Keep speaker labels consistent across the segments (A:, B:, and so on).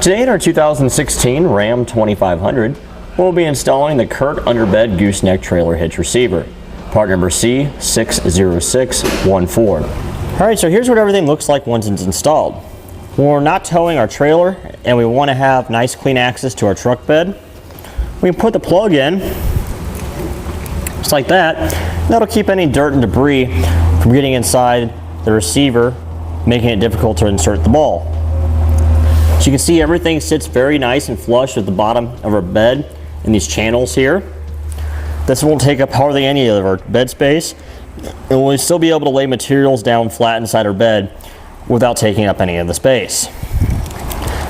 A: Today in our 2016 Ram 2500, we'll be installing the CURT Underbed Gooseneck Trailer Hitch Receiver, part number C60614. Alright, so here's what everything looks like once it's installed. When we're not towing our trailer and we want to have nice clean access to our truck bed, we can put the plug in, just like that. That'll keep any dirt and debris from getting inside the receiver, making it difficult to insert the ball. So you can see everything sits very nice and flush at the bottom of our bed in these channels here. This won't take up hardly any of our bed space, and we'll still be able to lay materials down flat inside our bed without taking up any of the space.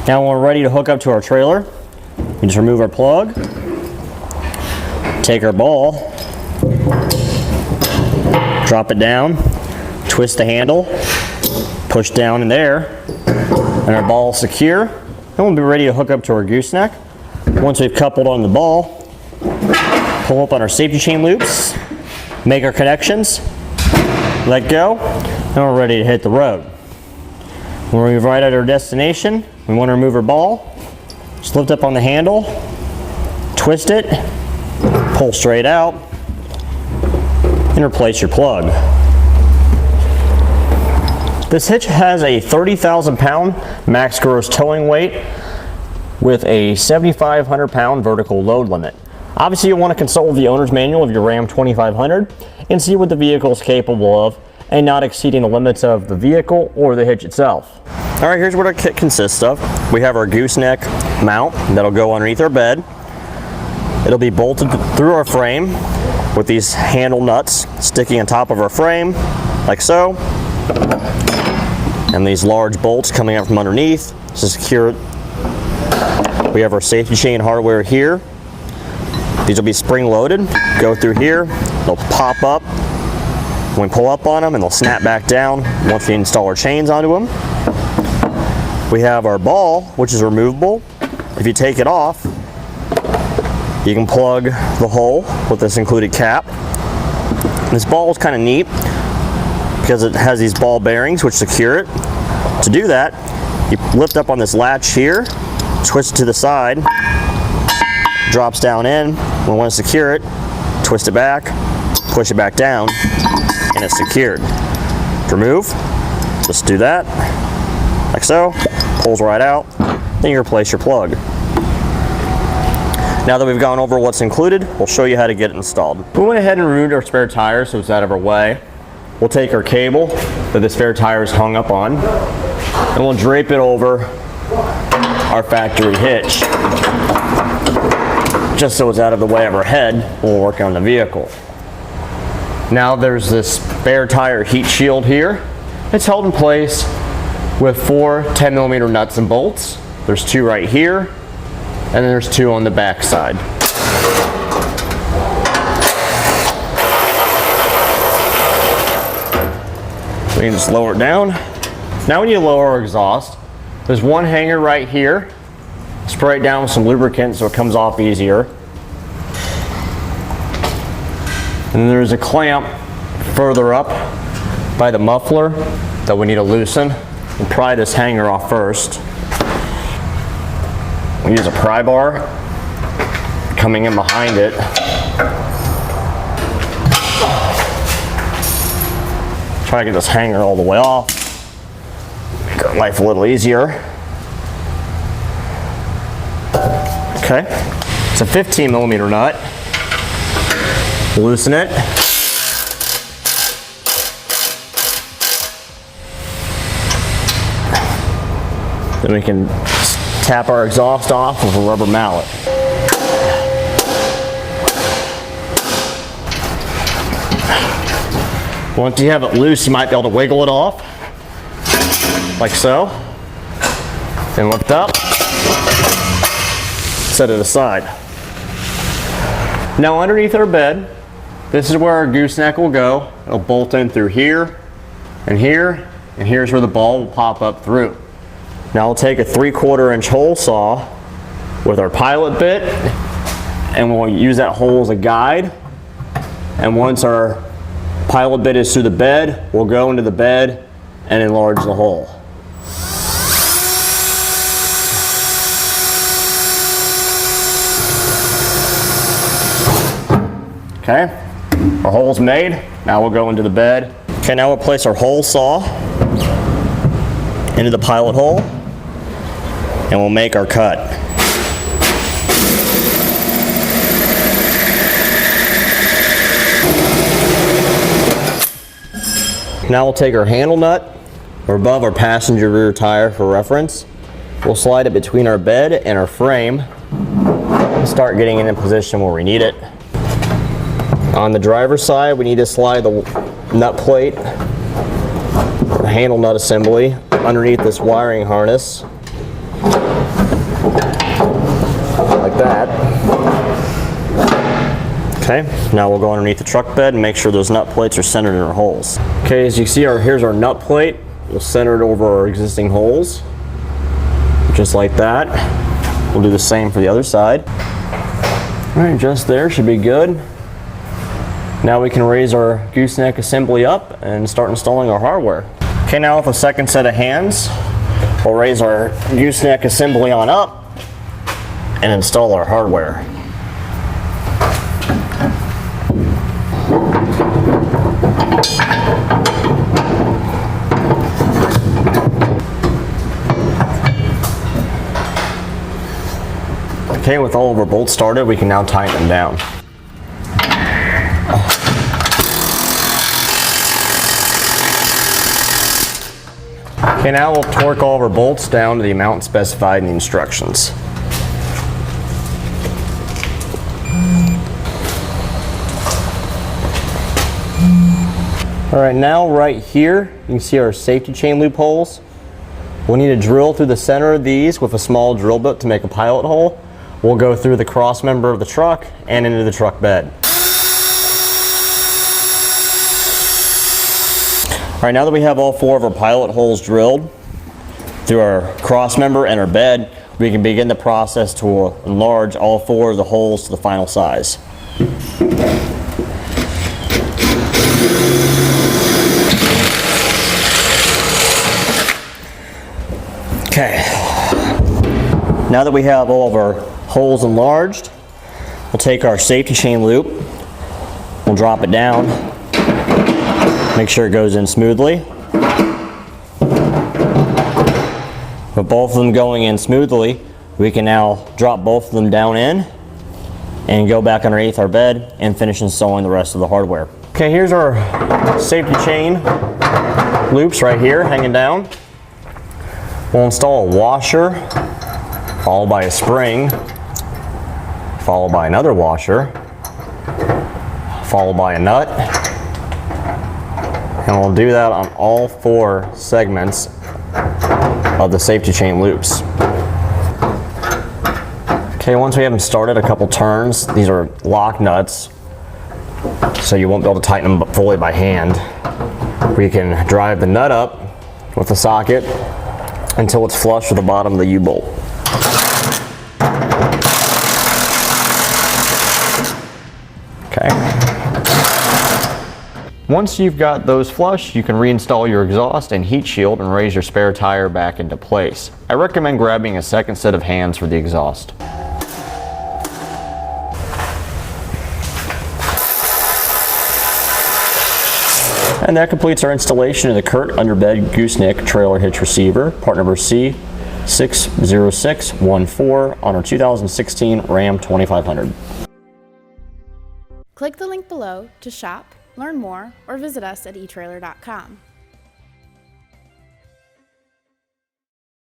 A: Now when we're ready to hook up to our trailer, we just remove our plug, take our ball, drop it down, twist the handle, push down in there, and our ball is secure. And we'll be ready to hook up to our gooseneck. Once we've coupled on the ball, pull up on our safety chain loops, make our connections, let go, and we're ready to hit the road. When we're right at our destination, we want to remove our ball, just lift up on the handle, twist it, pull straight out, and replace your plug. This hitch has a 30,000 pound max gross towing weight with a 7,500 pound vertical load limit. Obviously you'll want to consult the owner's manual of your Ram 2500 and see what the vehicle is capable of and not exceeding the limits of the vehicle or the hitch itself. Alright, here's what our kit consists of. We have our gooseneck mount that'll go underneath our bed. It'll be bolted through our frame with these handle nuts sticking on top of our frame, like so. And these large bolts coming out from underneath to secure it. We have our safety chain hardware here. These will be spring loaded, go through here, they'll pop up when we pull up on them, and they'll snap back down once we install our chains onto them. We have our ball, which is removable. If you take it off, you can plug the hole with this included cap. This ball is kind of neat because it has these ball bearings which secure it. To do that, you lift up on this latch here, twist it to the side, drops down in. When we want to secure it, twist it back, push it back down, and it's secured. To remove, just do that, like so, pulls right out, then you replace your plug. Now that we've gone over what's included, we'll show you how to get it installed. We went ahead and removed our spare tire so it's out of our way. We'll take our cable that the spare tire is hung up on, and we'll drape it over our factory hitch, just so it's out of the way of our head when we're working on the vehicle. Now there's this spare tire heat shield here. It's held in place with 4 10mm nuts and bolts. There's 2 right here, and then there's 2 on the back side. We can just lower it down. Now when you lower our exhaust, there's one hanger right here. Spray it down with some lubricant so it comes off easier. And then there's a clamp further up by the muffler that we need to loosen. We'll pry this hanger off first. We use a pry bar coming in behind it. Try to get this hanger all the way off. Make our life a little easier. Okay, it's a 15mm nut. Loosen it. Then we can tap our exhaust off with a rubber mallet. Once you have it loose, you might be able to wiggle it off, like so. Then lift up, set it aside. Now underneath our bed, this is where our gooseneck will go. It'll bolt in through here, and here's where the ball will pop up through. Now we'll take a 3/4 inch hole saw with our pilot bit, and we'll use that hole as a guide. And once our pilot bit is through the bed, we'll go into the bed and enlarge the hole. Okay, our hole's made. Now we'll go into the bed. Okay, now we'll place our hole saw into the pilot hole and we'll make our cut. Now we'll take our handle nut above our passenger rear tire for reference. We'll slide it between our bed and our frame and start getting it in position where we need it. On the driver's side, we need to slide the nut plate, or handle nut assembly, underneath this wiring harness, like that. Okay, now we'll go underneath the truck bed and make sure those nut plates are centered in our holes. Okay, as you see, here's our nut plate. We'll center it over our existing holes, just like that. We'll do the same for the other side. All right, just there, should be good. Now we can raise our gooseneck assembly up and start installing our hardware. Okay, now with a second set of hands, we'll raise our gooseneck assembly on up and install our hardware. Okay, with all of our bolts started, we can now tighten them down. Okay, now we'll torque all of our bolts down to the amount specified in the instructions. All right, now right here, you can see our safety chain loopholes. We'll need to drill through the center of these with a small drill bit to make a pilot hole. We'll go through the cross member of the truck and into the truck bed. All right, now that we have all 4 of our pilot holes drilled through our cross member and our bed, we can begin the process to enlarge all 4 of the holes to the final size. Okay, now that we have all of our holes enlarged, we'll take our safety chain loop, we'll drop it down, make sure it goes in smoothly. With both of them going in smoothly, we can now drop both of them down in and go back underneath our bed and finish installing the rest of the hardware. Okay, here's our safety chain loops right here hanging down. We'll install a washer, followed by a spring, followed by another washer, followed by a nut, and we'll do that on all 4 segments of the safety chain loops. Okay, once we have them started a couple turns, these are lock nuts, so you won't be able to tighten them fully by hand. We can drive the nut up with the socket until it's flush with the bottom of the U-bolt. Okay. Once you've got those flush, you can reinstall your exhaust and heat shield and raise your spare tire back into place. I recommend grabbing a second set of hands for the exhaust. And that completes our installation of the CURT Underbed Gooseneck Trailer Hitch Receiver, part number C60614 on our 2016 Ram 2500.
B: Click the link below to shop, learn more, or visit us at etrailer.com.